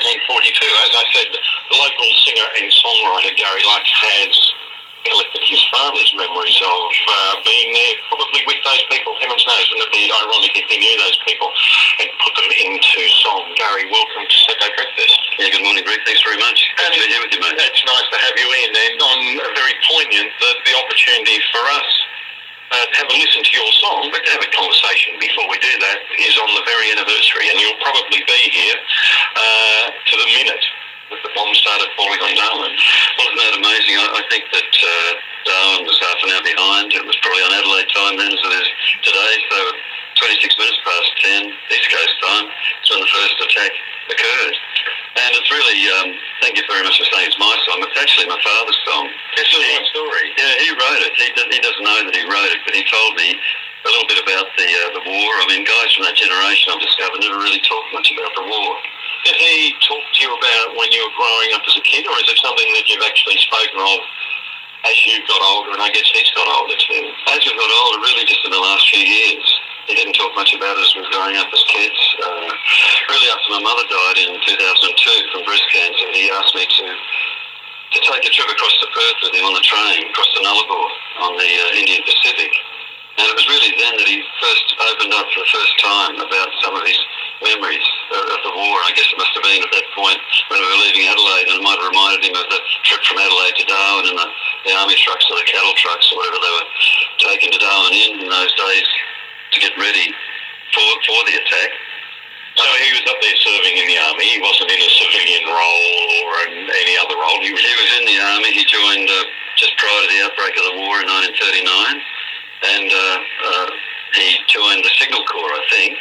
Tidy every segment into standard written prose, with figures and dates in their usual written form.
1942. As I said, the local singer and songwriter Gary Lux has collected his father's memories of being there, probably with those people. Heavens knows, wouldn't it be ironic if he knew those people, and put them into song. Gary, welcome to Saturday Breakfast. Yeah, good morning, Greg. Thanks very much. Good to be here with you, mate. It's nice to have you in, and I'm very poignant that the opportunity for us to have a listen to your song, but to have a conversation before we do that is on the very anniversary, and you'll probably be here to the minute that the bomb started falling on Darwin. Wasn't that amazing? I think that Darwin was half an hour behind. It was probably on Adelaide time then as it is today, so 26 minutes past 10 East Coast time is when the first attack occurred. And it's really, thank you very much for saying it's my song. It's actually my father's song. That's a good story. Yeah, he wrote it. He doesn't know that he wrote it, but he told me a little bit about the war. I mean, guys from that generation I've discovered never really talked much about the war. Did he talk to you about when you were growing up as a kid, or is it something that you've actually spoken of as you got older, and I guess he's got older too? As we got older, really just in the last few years. He didn't talk much about it as we were growing up as kids. Really after my mother died in 2002 from breast cancer, he asked me to take a trip across to Perth with him on the train, across the Nullarbor on the Indian Pacific. And it was really then that he first opened up for the first time about some of his memories of the war. I guess it must have been at that point when we were leaving Adelaide, and it might have reminded him of the trip from Adelaide to Darwin and the army trucks or the cattle trucks or whatever they were taking to Darwin in those days to get ready for the attack. So he was up there serving in the army. He wasn't in a civilian role or in any other role. He was in the army. He joined just prior to the outbreak of the war in 1939. And he joined the Signal Corps, I think.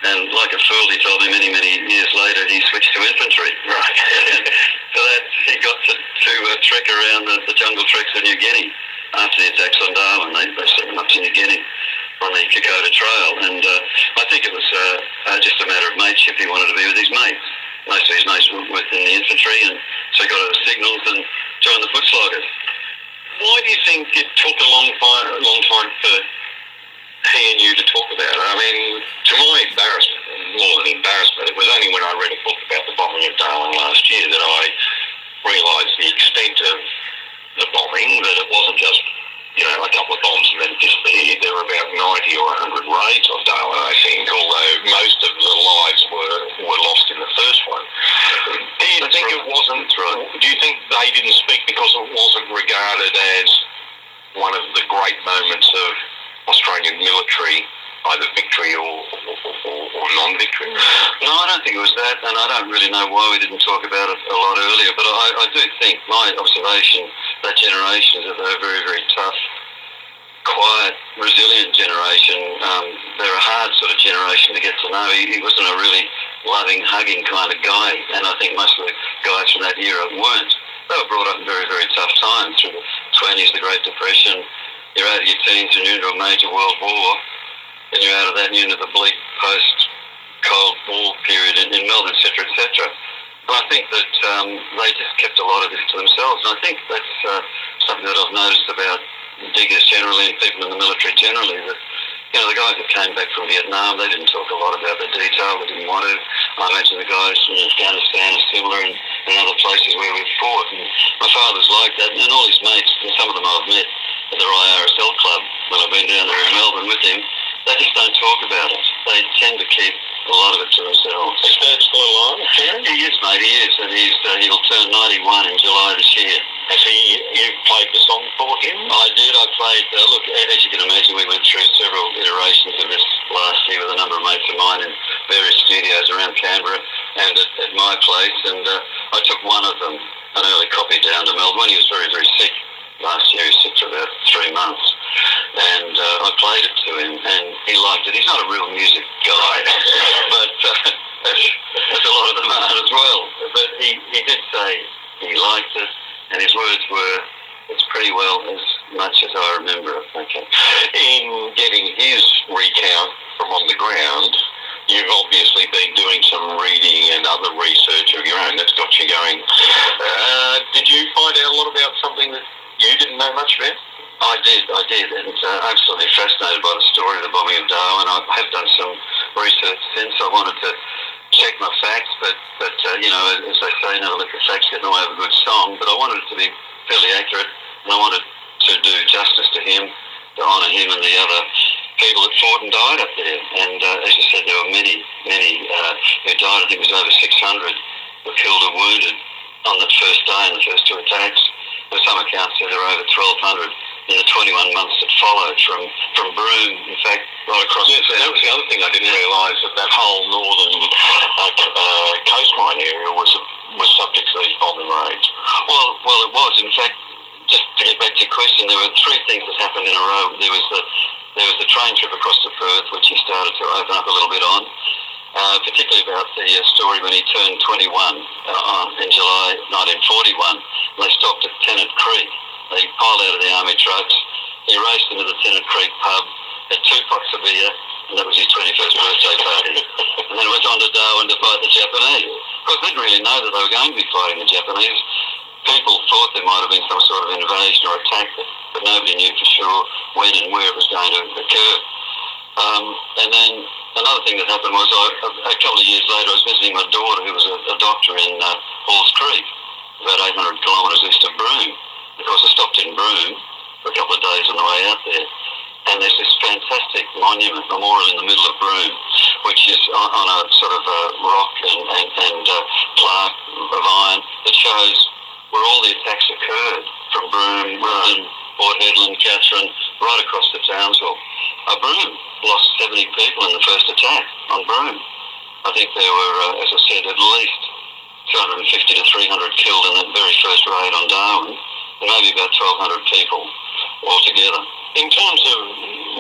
And like a fool, he told me many, many years later he switched to infantry. Right. So that he got to trek around the jungle treks of New Guinea after the attacks on Darwin. They sent him up to New Guinea on the Kokoda Trail. And I think it was just a matter of mateship. He wanted to be with his mates. Most of his mates were within the infantry, and so he got out of signals and joined the foot sloggers. Why do you think it took a long time for he and you to talk about it? I mean, to my embarrassment, more than embarrassment, it was only when I read a book about the bombing of Darwin last year that I realised the extent of the bombing, that it wasn't just, a couple of bombs and then disappeared. There were about 90 or 100 raids on Darwin, I think, although most of the lives were lost in the first one. Do you think it wasn't? Do you think they didn't speak because it wasn't regarded as one of the great moments of Australian military, either victory or non-victory? No, I don't think it was that, and I don't really know why we didn't talk about it a lot earlier, but I do think my observation that generation is that they're a very, very tough, quiet, resilient generation. They're a hard sort of generation to get to know. He wasn't a really loving, hugging kind of guy, and I think most of the guys from that era weren't. They were brought up in very, very tough times through the 20s, the Great Depression. You're out of your teens and you're into a major world war, and you're out of that and you're into the bleak post-Cold War period in Melbourne, etc., etc. And I think that they just kept a lot of this to themselves, and I think that's something that I've noticed about diggers generally and people in the military generally, that the guys that came back from Vietnam, they didn't talk a lot about the detail. They didn't want to. I imagine the guys from Afghanistan are similar, and other places where we've fought. And my father's like that, and all his mates, and some of them I've met at the IRSL club when I've been down there in Melbourne with him, they just don't talk about it. They tend to keep a lot of it to themselves. Is Dad still alive? He is, mate. He is, and he'll turn 91 in July this year. You played the song for him? I did. I played. Look, as you can imagine, we went through several iterations of this last year with a number of mates of mine in various studios around Canberra and at my place. And I took one of them, an early copy, down to Melbourne. He was very, very sick last year. He was sick for about 3 months. And I played it to him, and he liked it. He's not a real music guy, but as a lot of them are as well. But he did say he liked it, and his words were, "It's pretty well as much as I remember it." Okay. In getting his recount from on the ground, you've obviously been doing some reading and other research of your own that's got you going. Did you find out a lot about something that you didn't know much about? I did, and absolutely fascinated by the story of the bombing of Darwin. I have done some research since. I wanted to check my facts, but as they say, never let the facts get in the way of a good song. But I wanted it to be fairly accurate, and I wanted to do justice to him, to honour him and the other people that fought and died up there. And as you said, there were many who died. I think it was over 600 were killed or wounded on the first day in the first two attacks. By some accounts say there were over 1,200 in the 21 months that followed from Broome, in fact, right across the that was the other thing I didn't realise, that whole northern coastline area was subject to these bombing raids. Well, it was. In fact, just to get back to your question, there were three things that happened in a row. There was the train trip across to Perth, which he started to open up a little bit on, particularly about the story when he turned 21 in July 1941. And they stopped at Tennant Creek. They piled out of the army trucks. He raced into the Tennant Creek pub, had 2 pots of beer, and that was his 21st birthday party. And then went on to Darwin to fight the Japanese. Of course, they didn't really know that they were going to be fighting the Japanese. People thought there might have been some sort of invasion or attack, but nobody knew for sure when and where it was going to occur. And then another thing that happened was a couple of years later I was visiting my daughter, who was a doctor in Halls Creek, about 800 kilometres east of Broome. Of course, I stopped in Broome for a couple of days on the way out there. And there's this fantastic memorial in the middle of Broome, which is on a sort of rock and plaque of iron that shows where all the attacks occurred, from Broome, Wilton, Port Hedland, Katherine, right across to Townsville. Broome lost 70 people in the first attack on Broome. I think there were, as I said, at least 250 to 300 killed in that very first raid on Darwin, and maybe about 1,200 people altogether. In terms of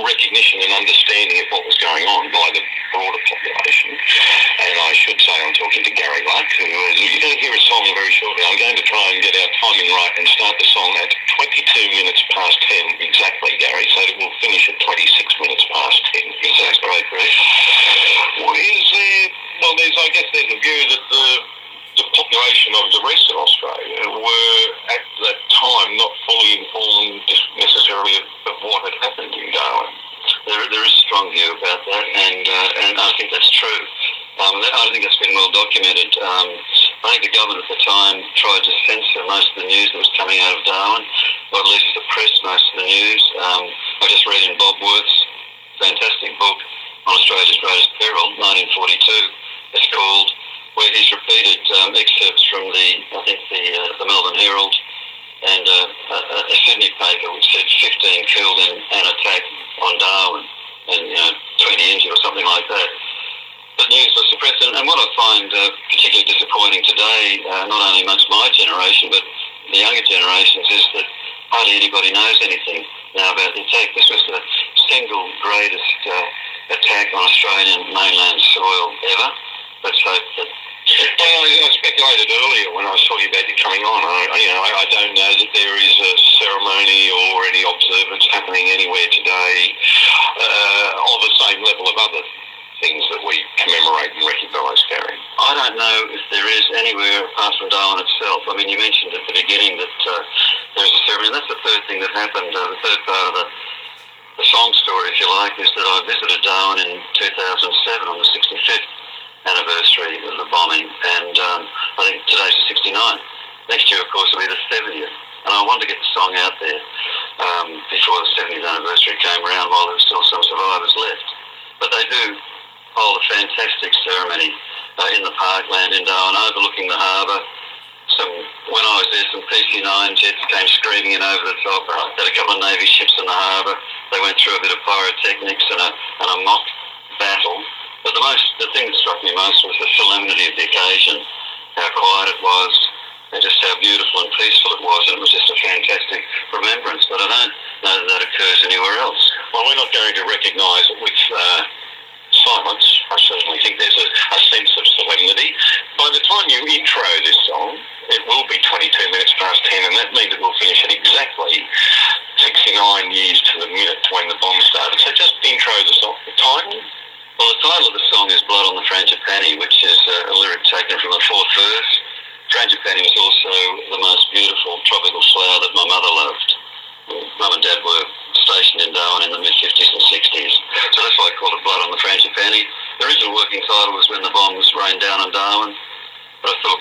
recognition and understanding of what was going on by the broader population, and I should say I'm talking to Gary Luck, who is, you're going to hear a song very shortly. I'm going to try and get our timing right and start the song at 22 minutes past 10 exactly, Gary, so that we'll finish at 26 minutes past 10. That's great, Greg. I guess there's a view that the population of the rest of Australia were at that time not fully informed necessarily of what had happened in Darwin. There is a strong view about that, and I think that's true. I think that's been well documented. I think the government at the time tried to censor most of the news that was coming out of Darwin, or at least suppress most of the news. I just read in Bob Worth's fantastic book on Australia's Greatest Peril, 1942, it's called, where he's repeated excerpts from the Melbourne Herald and a Sydney paper which said 15 killed in an attack on Darwin and 20 injured or something like that. But news was suppressed, and what I find particularly disappointing today, not only amongst my generation but the younger generations, is that hardly anybody knows anything now about the attack. This was the single greatest attack on Australian mainland soil ever. Let's hope that. Well, I speculated earlier when I was talking about you coming on. I don't know that there is a ceremony or any observance happening anywhere today of the same level of other things that we commemorate and recognise, Gary. I don't know if there is anywhere apart from Darwin itself. I mean, you mentioned at the beginning that there's a ceremony, and that's the third thing that happened. The third part of the song story, if you like, is that I visited Darwin in 2007 on the 65th anniversary of the bombing, and I think today's the 69th. Next year, of course, will be the 70th, and I wanted to get the song out there before the 70th anniversary came around, while there were still some survivors left. But they do hold a fantastic ceremony in the parkland in Darwin, overlooking the harbour. When I was there, some PC-9 jets came screaming in over the top. Had a couple of Navy ships in the harbour. They went through a bit of pyrotechnics and a mock battle. But the thing that struck me most was the solemnity of the occasion, how quiet it was, and just how beautiful and peaceful it was. And it was just a fantastic remembrance. But I don't know that occurs anywhere else. Well, we're not going to recognise it with silence. I certainly think there's a sense of solemnity. By the time you intro this song, it will be 22 minutes past 10, and that means it will finish at exactly 69 years to the minute when the bomb started. So just intro the song. The title? Well, the title of the song is Blood on the Frangipani, which is a lyric taken from the fourth verse. Frangipani was also the most beautiful tropical flower that my mother loved. Mum and Dad were stationed in Darwin in the mid-50s and 60s. So that's why I called it Blood on the Frangipani. the original working title was When the Bombs Rained Down on Darwin, but I thought